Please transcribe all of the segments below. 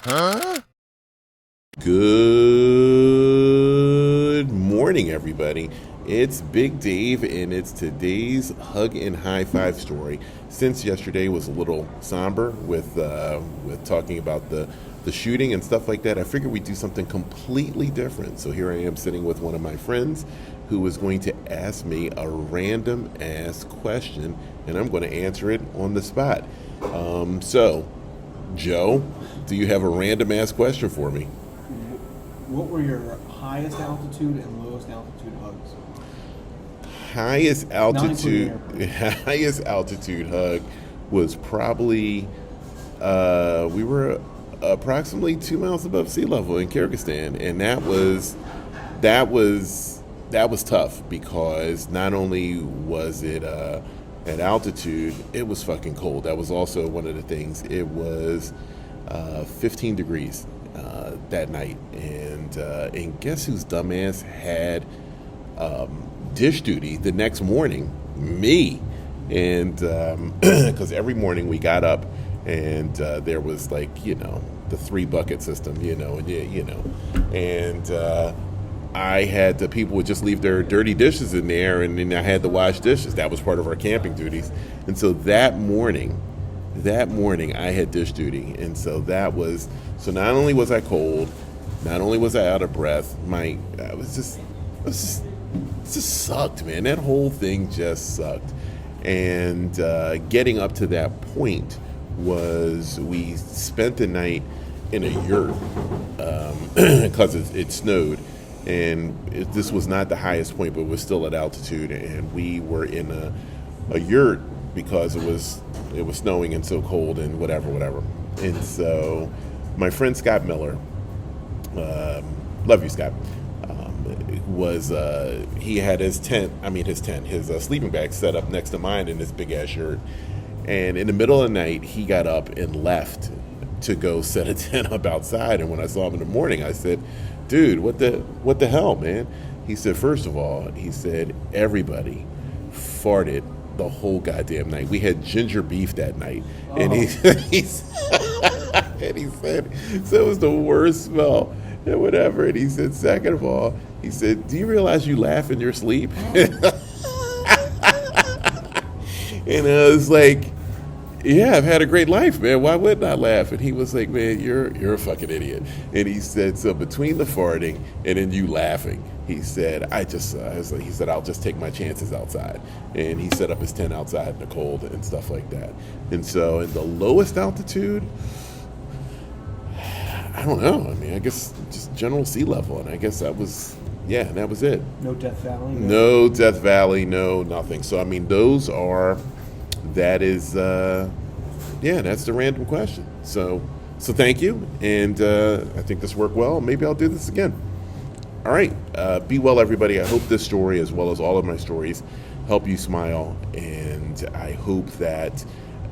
Good morning, everybody. It's Big Dave, and it's today's Hug and High Five story. Since yesterday was a little somber with talking about the shooting and stuff like that, I figured we'd do something completely different. So here I am sitting with one of my friends who is going to ask me a random ass question, and I'm going to answer it on the spot. So, Joe, do you have a random ass question for me? What were your highest altitude and lowest altitude hugs? Highest altitude, Not highest altitude hug was probably we were approximately 2 miles above sea level in Kyrgyzstan, and that was tough because not only was it at altitude, it was fucking cold. That was also one of the things. It was 15 degrees that night, and guess whose dumbass had dish duty the next morning? Me. And because every morning we got up and there was the 3 bucket system, and I had the people would just leave their dirty dishes in there, and then I had to wash dishes. That was part of our camping duties. And so that morning I had dish duty, and so not only was I cold, not only was I out of breath, it just sucked, man. That whole thing just sucked. And getting up to that point we spent the night in a yurt because it snowed, and this was not the highest point, but it was still at altitude, and we were in a yurt because it was snowing and so cold and whatever. And so my friend Scott Miller, love you, Scott, he had his sleeping bag set up next to mine in this big ass yurt. And in the middle of the night, he got up and left to go set a tent up outside. And when I saw him in the morning, I said, "Dude, what the hell, man?" He said, "First of all," he said, "everybody farted the whole goddamn night. We had ginger beef that night." Oh. And he said, so it was the worst smell and whatever. And he said, second of all, he said, "Do you realize you laugh in your sleep?" And I was like, "Yeah, I've had a great life, man. Why wouldn't I laugh?" And he was like, "Man, you're a fucking idiot." And he said, "So between the farting and then you laughing," he said, he said, "I'll just take my chances outside." And he set up his tent outside in the cold and stuff like that. And so in the lowest altitude, I don't know. I mean, I guess just general sea level. And I guess that was it. No Death Valley? No Death Valley, no nothing. So, I mean, that's the random question. So thank you. And I think this worked well. Maybe I'll do this again. All right. Be well, everybody. I hope this story, as well as all of my stories, help you smile. And I hope that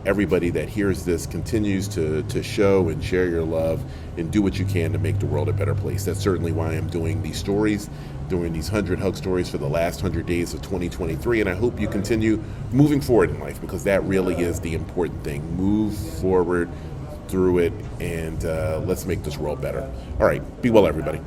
everybody that hears this continues to show and share your love and do what you can to make the world a better place. That's certainly why I'm doing these stories, doing these 100 hug stories for the last 100 days of 2023. And I hope you continue moving forward in life, because that really is the important thing. Move forward through it, and let's make this world better. All right. Be well, everybody.